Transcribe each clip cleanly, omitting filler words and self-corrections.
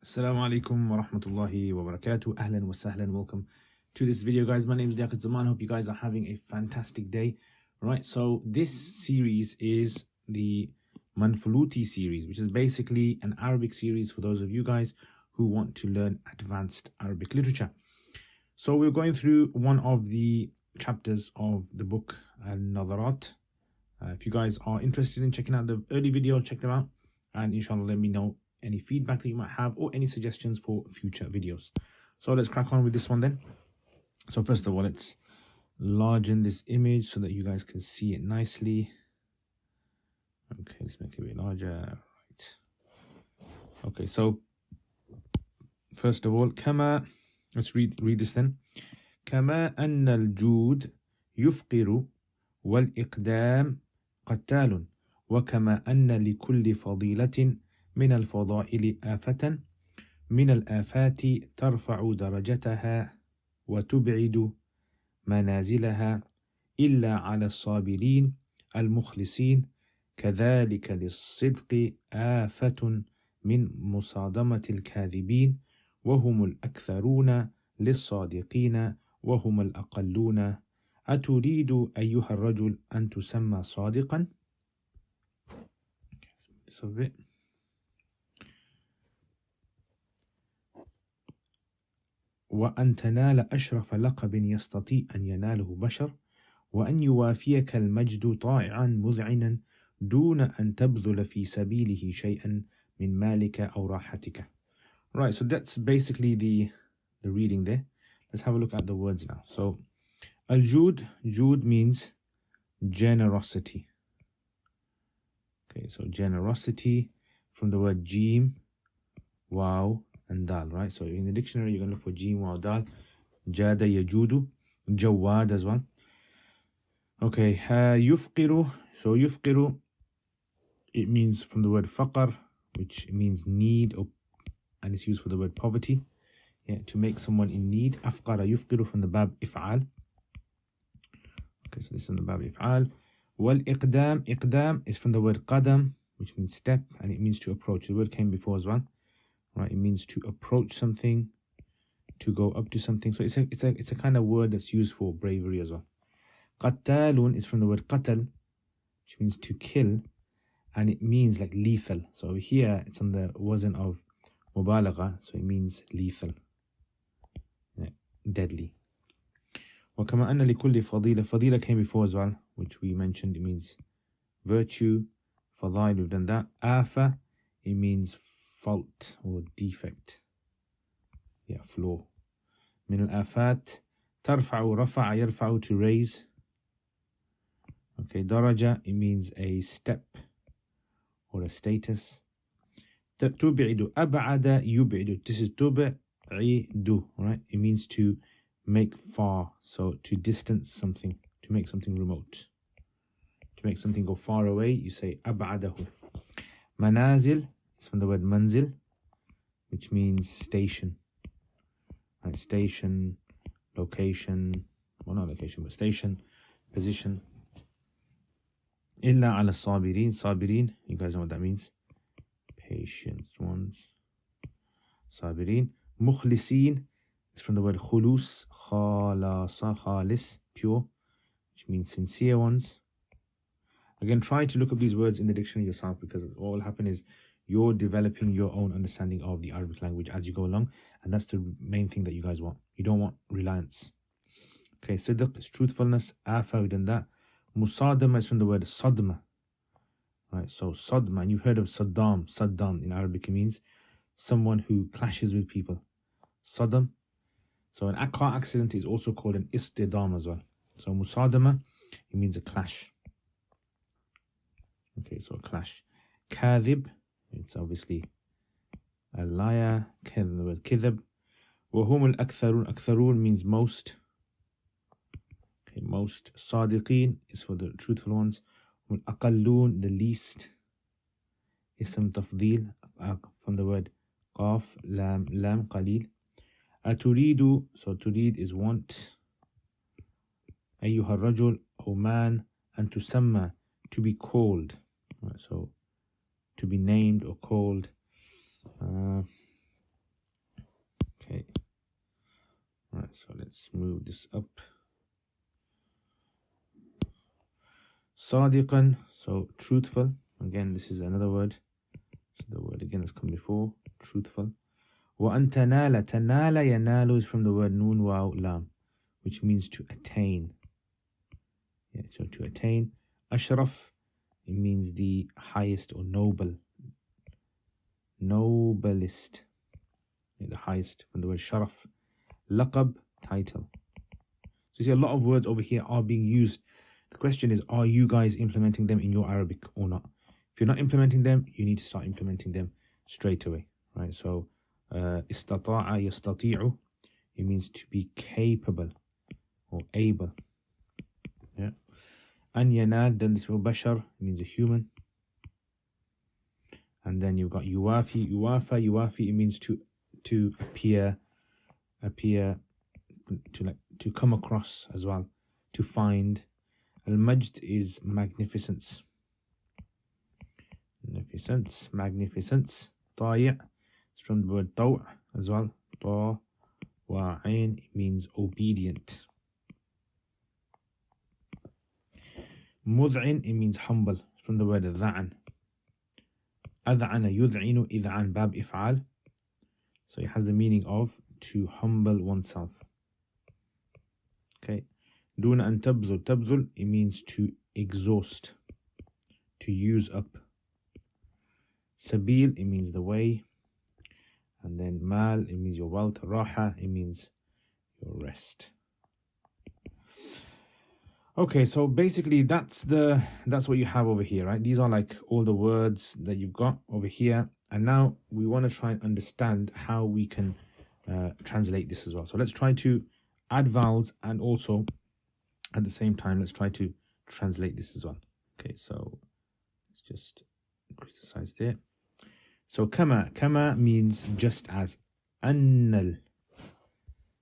Assalamu alaikum wa rahmatullahi wa barakatuh. Ahlan wa sahlan. Welcome to this video, guys. My name is Liaquat. Hope you guys are having a fantastic day. Right, so this series is the Manflooti series, which is basically an Arabic series for those of you guys who want to learn advanced Arabic literature. So we're going through one of the chapters of the book Al-Nadarat. If you guys are interested in checking out the early videos, check them out, and inshallah let me know any feedback that you might have or any suggestions for future videos. So let's crack on with this one then. So first of all, let's largen this image so that you guys can see it nicely. Okay, let's make it a bit larger. Right. Okay, so first of all, let's read this then. كما أن الجود يفقر والإقدام قتال وكما أن لكل فضيلة من الفضائل آفة من الآفات ترفع درجتها وتبعد منازلها إلا على الصابرين المخلصين كذلك للصدق آفة من مصادمة الكاذبين وهم الأكثرون للصادقين وهم الأقلون أتريد أيها الرجل أن تسمى صادقا؟ وأن تنال أشرف لقب يستطيع أن يناله بشر وأن يوافيك المجد طائعا مذعنا دون أن تبذل في سبيله شيئا من مالك أو راحتك. Right, so that's basically the reading there. Let's have a look at the words now. So Al-Jud, Jud means generosity. Okay, so generosity from the word Jim, Wow, and Dal, right? So in the dictionary, you're going to look for Jim, Wow, Dal. Jada, Yajudu, Jawad as well. Okay, Yufqiru. So Yufqiru, it means from the word Faqr, which means need, and it's used for the word poverty. Yeah, to make someone in need. Afqara Yufqiru from the Bab If'al. Okay, so this is from the Bab If'al. Wal Iqdam. Iqdam is from the word Qadam, which means step, and it means to approach. The word came before as well. Right, it means to approach something, to go up to something. So it's a kind of word that's used for bravery as well. Qattalun is from the word qatal, which means to kill, and it means like lethal. So over here it's on the wazn of mubalagha, so it means lethal, deadly. وكما أن لكل فضيلة. Fadila came before as well, which we mentioned. It means virtue. Fadail, we've done that. Afa, it means fault or defect. Yeah, flaw. من الآفات ترفع رفع يرفع, to raise. Okay, daraja, it means a step or a status. تبعد أبعد يبعد. This is تبعد, right? It means to make far, so to distance something, to make something remote. To make something go far away, you say أبعده. Manazil is from the word manzil, which means station. Right, station, location, well not location, but station, position. إلا على الصابرين. Sabirin, you guys know what that means. Patience ones. Sabirin. Mukhlisin is from the word khulus, khalasa, khalis, pure, which means sincere ones. Again, try to look up these words in the dictionary yourself, because what will happen is you're developing your own understanding of the Arabic language as you go along, and that's the main thing that you guys want. You don't want reliance. Okay, sidq is truthfulness. Afa, we've done that. Musadama is from the word sadma. Right, so sadma, and you've heard of Saddam in Arabic. It means someone who clashes with people. Saddam. So an car accident is also called an istidam as well. So musadama, it means a clash. Okay, so a clash. Kadhib, it's obviously a liar. The word kidhab. وهم الأكثرون. Aktharun means most. Okay, most. Sadiqeen is for the truthful ones. Aqallun, the least. Ism tafdil from the word qaf, lam, qalil. Aturidu, so turid is want. Ayyuha rajul, O man. And tusamma, to be called. Right, so to be named or called. So let's move this up. صادقا, so truthful. Again, this is another word. So the word again that's come before, truthful. وأن تنال, تنال ينال is from the word nun waw lam, which means to attain. Yeah, so to attain. Ashraf, it means the highest or noble, noblest, yeah, the highest, from the word sharaf. Laqab, title. So you see a lot of words over here are being used. The question is, are you guys implementing them in your Arabic or not? If you're not implementing them, you need to start implementing them straight away, right? So استطاع يستطيع, it means to be capable or able. Yeah. أن ينال, then this word bashar, it means a human. And then you've got yuwafi, yuwafa, yuwafi, it means to appear, to come across as well, to find. Al-majd is magnificence. Magnificence. طايع, it's from the word طوع as well. طا وعين, it means obedient. مذعن, it means humble, from the word ذعن. أذعن يذعن, إذعان, باب إفعال. So it has the meaning of to humble oneself. Okay. دون أن تبذل, تبذل, it means to exhaust, to use up. Sabil, it means the way. And then mal, it means your wealth. Raha, it means your rest. Okay, so basically that's what you have over here, right? These are like all the words that you've got over here. And now we want to try and understand how we can translate this as well. So let's try to add vowels, and also at the same time, let's try to translate this as well. Okay, so let's just increase the size there. So kama means just as. Annal.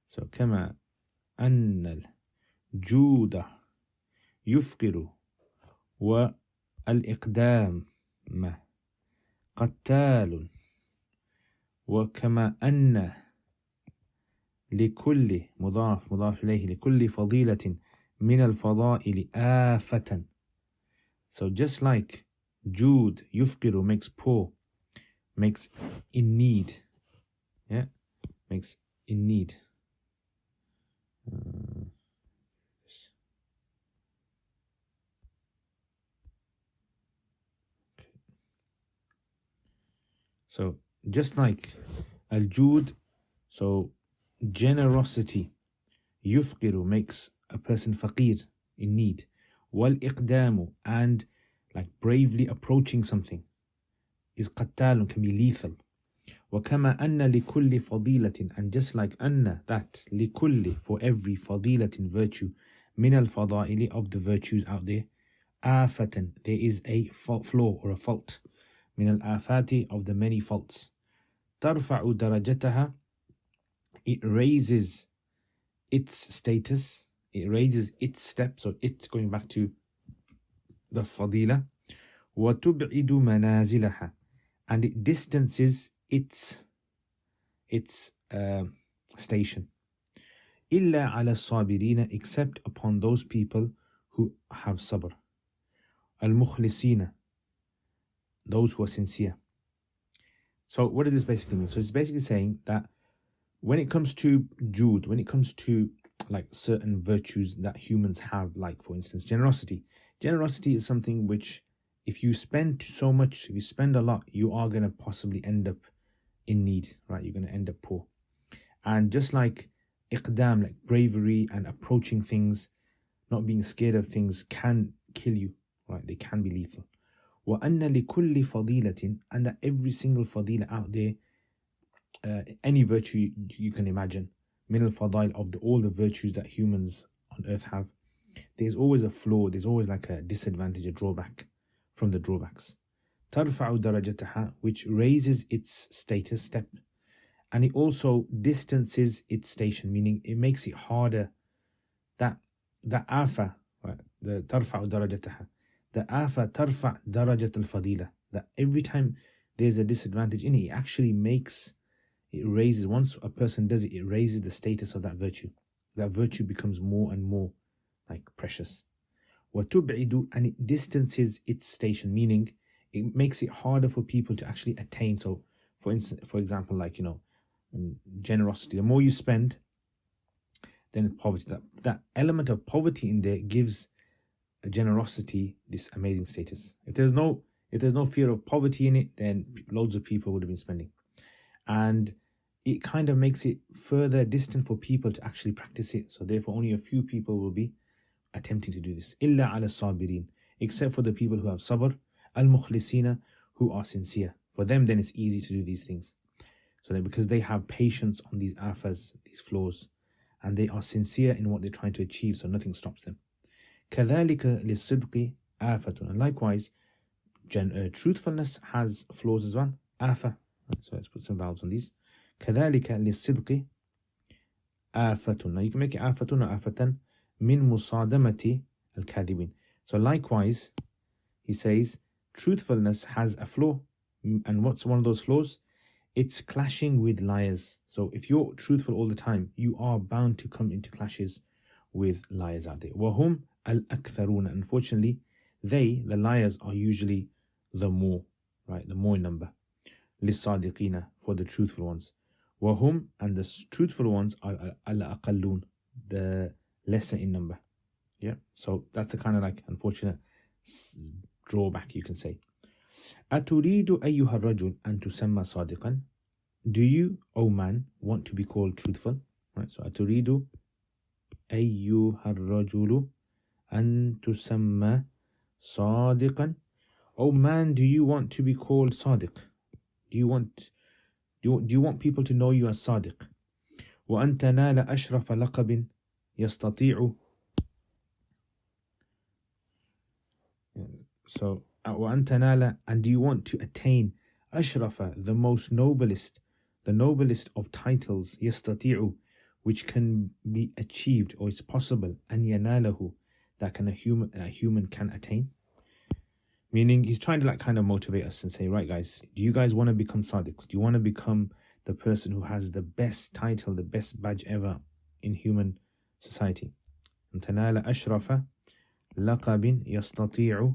So kama annal juda يفقر والإقدام قتال وكما أن لكل مضاف إليه لكل فضيلة من الفضائل آفة. So just like جود يفقر makes poor, makes in need, yeah, makes in need. So just like al-jud, so generosity, yufqiru makes a person faqir, in need. Wal-iqdamu, and like bravely approaching something, is qattalun, can be lethal. وَكَمَا أَنَّ لِكُلِّ فَضِيلَةٍ, and just like anna, that, likulli, for every, fadilatin, virtue, min al-fadaili, of the virtues out there, afatan, there is a flaw or a fault, min al-afati, of the many faults. ترفع درجتها, it raises its status, it raises its step, so it's going back to the fadila. وَتُبْعِدُ مَنَازِلَهَا, and it distances its station. إِلَّا عَلَى الصَّابِرِينَ, except upon those people who have sabr. الْمُخْلِصِينَ, those who are sincere. So what does this basically mean? So it's basically saying that when it comes to Jude, when it comes to like certain virtues that humans have, like for instance, generosity. Generosity is something which, if you spend so much, if you spend a lot, you are going to possibly end up in need, right? You're going to end up poor. And just like iqdam, like bravery and approaching things, not being scared of things, can kill you, right? They can be lethal. وَأَنَّ لِكُلِّ فَضِيلَةٍ, and that every single fadila out there, any virtue you can imagine, min al-fadail, of all the virtues that humans on earth have, there's always a flaw, there's always like a disadvantage, a drawback from the drawbacks. تَرْفَعُ دَرَجَتَهَا, which raises its status, step, and it also distances its station, meaning it makes it harder. That afa, right? The تَرْفَعُ دَرَجَتَهَا, the afa tarfa darajat al-fadila, that every time there's a disadvantage in it, it actually makes, it raises, once a person does it, it raises the status of that virtue. that virtue becomes more and more like precious. وَتُبْعِدُ, and it distances its station, meaning it makes it harder for people to actually attain. So for instance, for example, like, generosity, the more you spend, then poverty, that element of poverty in there gives generosity this amazing status. If there's no fear of poverty in it, then loads of people would have been spending. And it kind of makes it further distant for people to actually practice it. So therefore only a few people will be attempting to do this. إِلَّا عَلَى الصَّابِرِينَ, except for the people who have sabr, al-mukhlisina, who are sincere. For them then it's easy to do these things. So that because they have patience on these afas, these flaws, and they are sincere in what they're trying to achieve, so nothing stops them. كَذَلِكَ لِلصِّدْقِ آفَةٌ, and likewise, truthfulness has flaws as well. Afa. So let's put some vowels on these. كَذَلِكَ لِلصِّدْقِ آفَةٌ. Now you can make it آفَةٌ or آفَةً مِن مُصَادَمَةِ الْكَاذِبِينَ. So likewise, he says, truthfulness has a flaw. And what's one of those flaws? It's clashing with liars. So if you're truthful all the time, you are bound to come into clashes with liars out there. وَهُمْ الْأَكْثَرُونَ. Unfortunately, the liars, are usually the more, right? The more in number. لِلصَّادِقِينَ, for the truthful ones. وَهُمْ, and the truthful ones are الْأَقَلُّونَ, the lesser in number. Yeah, so that's the kind of like unfortunate drawback, you can say. أَتُرِيدُ أَيُّهَا الرَّجُلُ أَن تُسَمَّى صَادِقًا. Do you, O man, want to be called truthful? Right, so أَتُرِيدُ أَيُّهَا الرَّجُلُ أَن تُسَمَّى صَادِقًا. O man, do you want to be called Sadiq? Do you want people to know you as Sadiq? وأن تنال أشرف لقب يستطيع. So وأن تنال, and do you want to attain أشرف, the most noblest, the noblest of titles, يستطيع, which can be achieved or is possible, أن يناله, that a human can attain. Meaning he's trying to like kind of motivate us and say, right guys, do you guys want to become Sadiqs? Do you want to become the person who has the best title, the best badge ever in human society? أن تنال أشرف لقب يستطيع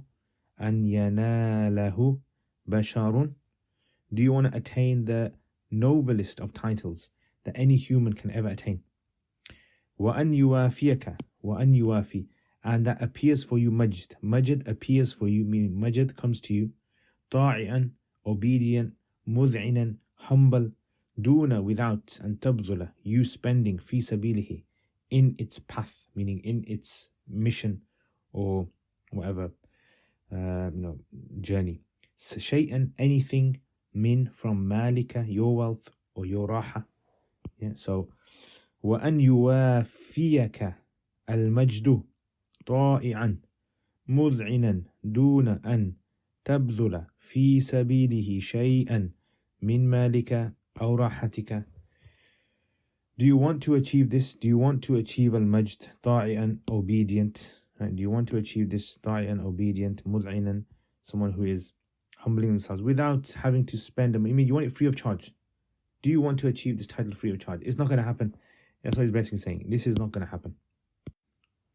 أن يناله بشر. Do you want to attain the noblest of titles that any human can ever attain? وأن يوافيك, وأن يوافي, and that appears for you Majd. Majd appears for you, meaning Majd comes to you. طاعئا, obedient. مذعنا, humble. دون, without. and تبذل, you spending. في سبيله, in its path, meaning in its mission or whatever journey. شيئا, anything. من, from. مالك, your wealth or your راحة. Yeah, so وأن يوافيك المجد طائعا مذعنا دون أن تبذل في سبيله شيئا من مالك أو راحتك. Do you want to achieve this? Do you want to achieve al-majd, طائعا, obedient? Right? Do you want to achieve this طائعا, obedient, مذعنا, someone who is humbling themselves without having to spend them? I mean, you want it free of charge. Do you want to achieve this title free of charge? It's not going to happen. That's what he's basically saying. This is not going to happen.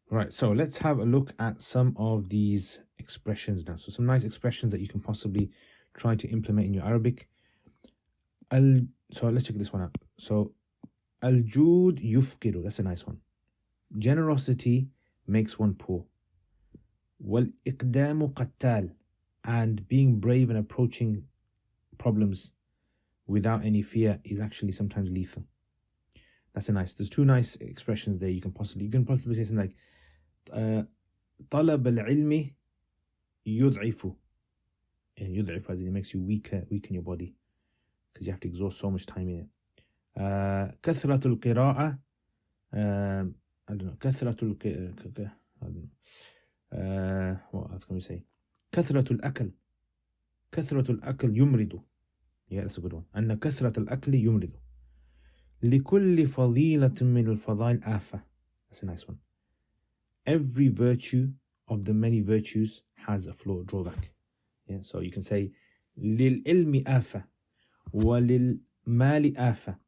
Right, so let's have a look at some of these expressions now. So some nice expressions that you can possibly try to implement in your Arabic. So let's check this one out. So al-jud yufqiru, that's a nice one. Generosity makes one poor. Wal-iqdamu qattal, and being brave and approaching problems without any fear is actually sometimes lethal. That's a nice. There's two nice expressions there. You can possibly say something like طلب العلم يضعف. يضعف as in it makes you weaken your body because you have to exhaust so much time in it. كثرة القراءة. I don't know. كثرة I don't know. What else can we say? كثرة الأكل. كثرة الأكل يمرض. Yeah, that's a good one. أن كثرة الأكل يمرض. لكل فضيلة من الفضائل آفة. That's a nice one. Every virtue of the many virtues has a flaw, drawback. Yeah, so you can say للعلم آفة وللمال آفة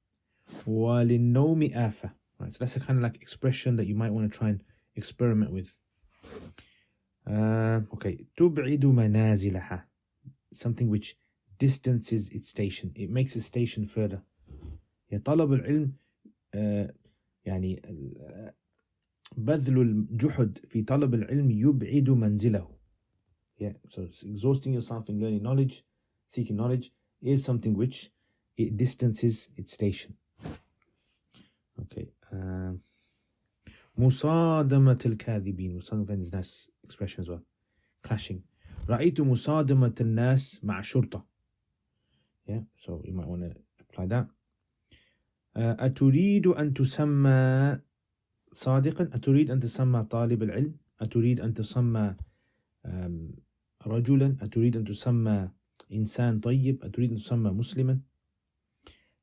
وللنوم آفة Right, so that's a kind of like expression that you might want to try and experiment with. Okay, تبعد منازلها, something which distances its station, it makes its station further. يا طلب العلم يعني بذل الجهد في طلب العلم يبعد منزله. Yeah, so exhausting yourself in learning knowledge, seeking knowledge, is something which it distances its station. Okay. مصادمة الكاذبين. مصادمة is a nice expression as well. Clashing. رأيت مصادمة الناس مع شرطة. Yeah, so you might want to apply that. أتريد أن تسمى صادقا؟ أتريد أن تسمى طالب العلم؟ أتريد أن تسمى رجلا؟ أتريد أن تسمى إنسان طيب؟ أتريد أن تسمى مسلما؟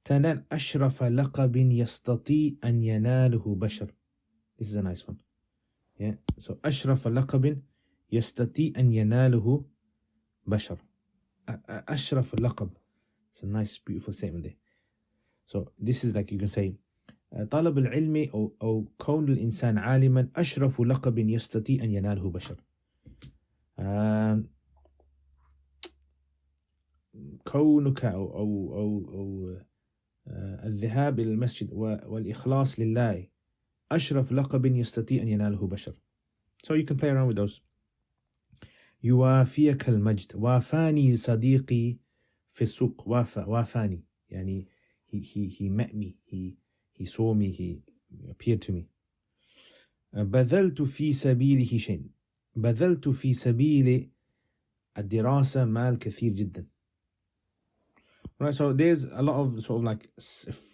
تنال أشرف لقب يستطيع أن يناله بشر. This is a nice one. Yeah. So أشرف لقب يستطيع أن يناله بشر. أشرف لقب. It's a nice beautiful statement there. So this is like you can say طلب العلم أو كون الإنسان عالما أشرف لقب يستطيع أن يناله بشر. كونك أو الذهاب إلى المسجد والإخلاص لله أشرف لقب يستطيع أن يناله بشر. So you can play around with those. يوافيك المجد. وافاني صديقي في السوق. وافاني يعني he met me, he saw me, he appeared to me. بذلت في سبيله شيء. بذلت في سبيل الدراسة مال كثير جدا. Right, so there's a lot of sort of like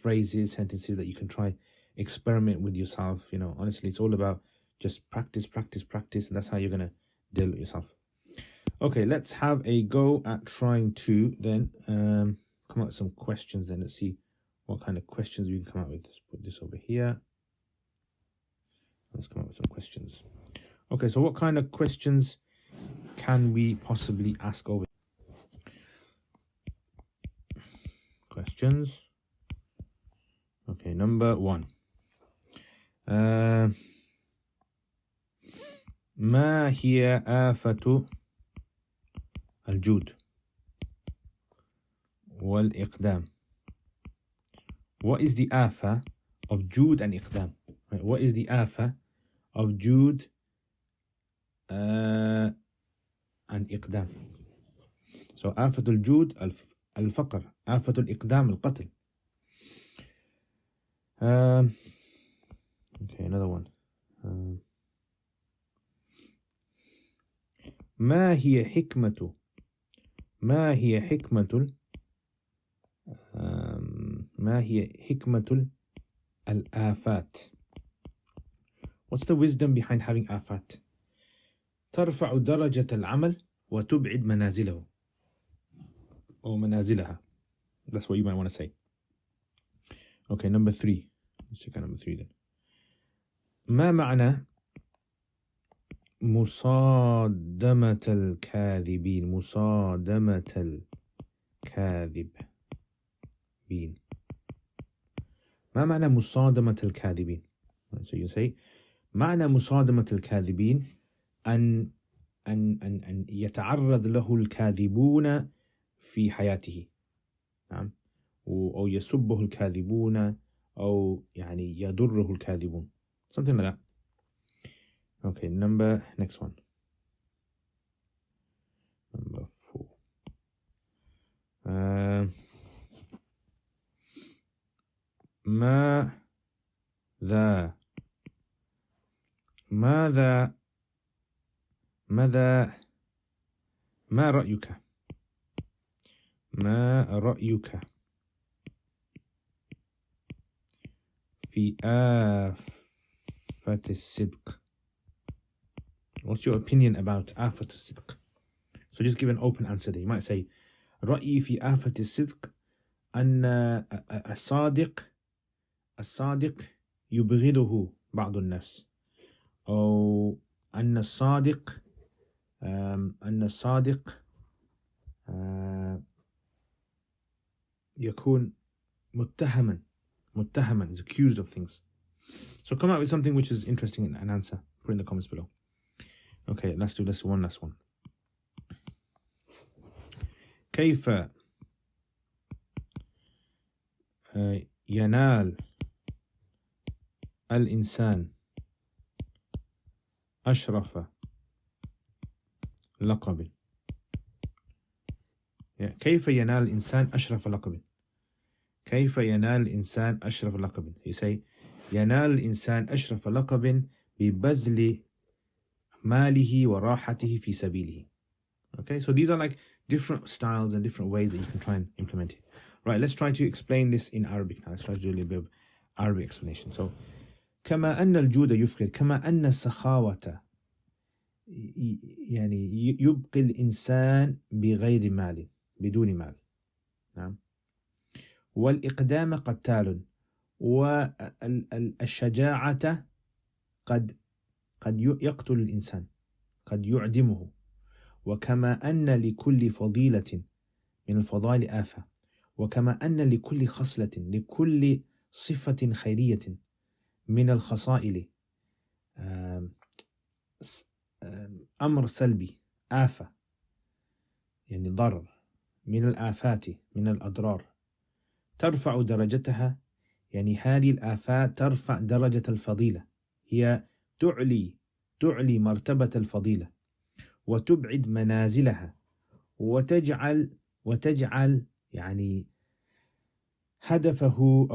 phrases, sentences that you can try experiment with yourself. You know, honestly, it's all about just practice, and that's how you're gonna deal with yourself. Okay, let's have a go at trying to then come up with some questions. Then let's see what kind of questions we can come up with. Let's put this over here. Let's come up with some questions. Okay, so what kind of questions can we possibly ask over? Questions. Okay, number 1. ما هي آفة الجود والإقدام? What is the آفة of جود and إقدام? What is the آفة of جود and إقدام? So آفة الجود الفقر. آفة الإقدام القتل. Okay, another one. ما هي حكمة الآفات? What's the wisdom behind having آفات? ترفع درجة العمل وتبعد منازله أو منازلها. That's what you might want to say. Okay, number 3. Let's check out number 3 then. ما معنى مصادمة الكاذبين؟ مصادمة الكاذبين. ما معنى مصادمة الكاذبين؟ So you say معنى مصادمة الكاذبين أن يتعرض له الكاذبون في حياته. نعم. أو يسبه الكاذبون أو يعني يضره الكاذبون. Something like that. Okay, next one. Number 4. ما رأيك في آفة الصدق? What's your opinion about آفة الصدق? So just give an open answer there. You might say رأيي في آفة الصدق أن الصادق يبغضه بعض الناس، أو أن الصادق يكون متهما is accused of things. So come out with something which is interesting and an answer. Put in the comments below. Okay, let's do one last one. كيف ينال الإنسان أشرف لقب. كيف ينال الإنسان أشرف لقب. كيف ينال الإنسان أشرف لقب. You say ينال الإنسان أشرف لقب ببذل ماله وراحته في سبيله. Okay, so these are like different styles and different ways that you can try and implement it. Right, let's try to explain this in Arabic now. Let's try to do a little bit of Arabic explanation. So كما أن الجود يفقر كما أن السخاوة يعني يبقي الإنسان بغير مال بدون مال. نعم. والإقدام قتال والشجاعة قد يقتل الإنسان قد يعدمه. وكما أن لكل فضيلة من الفضائل آفة وكما أن لكل خصلة لكل صفة خيرية من الخصائل أمر سلبي آفة يعني ضرر من الآفات من الأضرار ترفع درجتها يعني هذه الآفات ترفع درجة الفضيلة هي تعلي مرتبة الفضيلة وتبعد منازلها وتجعل يعني هدفه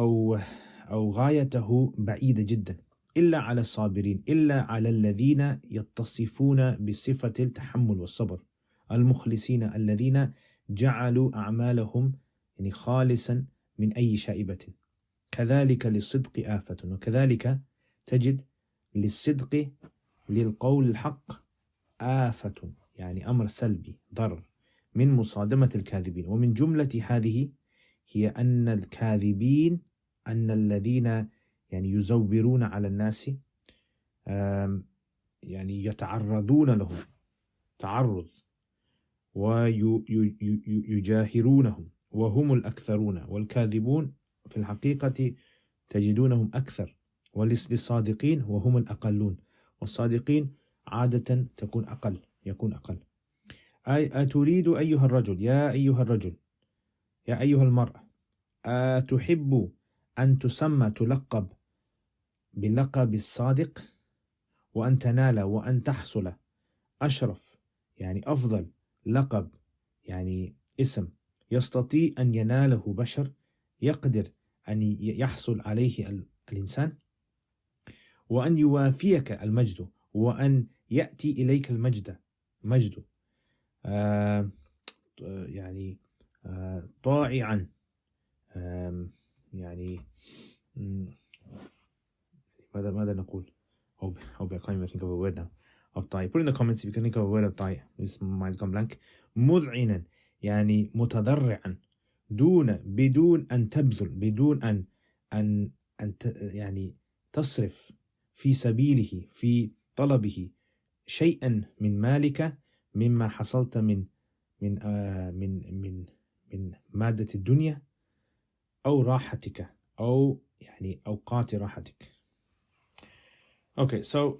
أو غايته بعيدة جدا إلا على الصابرين إلا على الذين يتصفون بصفة التحمل والصبر المخلصين الذين جعلوا أعمالهم يعني خالصا من أي شائبة. كذلك للصدق آفة وكذلك تجد للصدق للقول الحق آفة يعني أمر سلبي ضرر من مصادمة الكاذبين. ومن جملة هذه هي أن الكاذبين أن الذين يعني يزورون على الناس يعني يتعرضون له تعرض ويجاهرونهم وهم الأكثرون والكاذبون في الحقيقة تجدونهم أكثر وللصادقين وهم الأقلون والصادقين عادة يكون أقل. أتريد أيها الرجل يا أيها الرجل يا أيها المرأة أتحب أن تلقب بلقب الصادق وأن تنال وأن تحصل أشرف يعني أفضل لقب يعني اسم يستطيع أن يناله بشر يقدر أن يحصل عليه الإنسان وأن يوافيك المجد وأن يأتي إليك المجد يعني طائعا يعني ماذا نقول hope I can't even think of a word now of طائع. Put in the comments if you can think of a word of طائع. This mind's gone blank. مذعنا يعني متضرعا بدون أن تبذل بدون أن يعني تصرف في سبيله في طلبه شيئا من مالك مما حصلت من مادة الدنيا أو راحتك أو يعني أوقات راحتك. Okay, so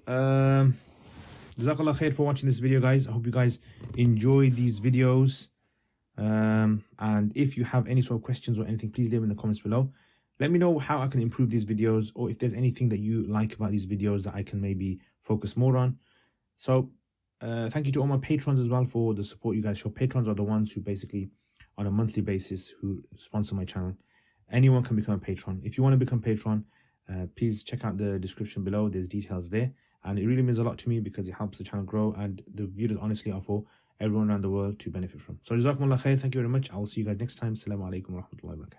Jazakallah khair for watching this video, guys. I hope you guys enjoy these videos. And if you have any sort of questions or anything, please leave in the comments below. Let me know how I can improve these videos, or if there's anything that you like about these videos that I can maybe focus more on. So thank you to all my patrons as well for the support you guys show. Patrons are the ones who basically on a monthly basis who sponsor my channel. Anyone can become a patron. If you want to become a patron, please check out the description below. There's details there, and it really means a lot to me because it helps the channel grow, and the videos honestly are for everyone around the world to benefit from. So Jazakumullah khair. Thank you very much. I will see you guys next time. Assalamu alaikum wa rahmatullahi wa barakatuh.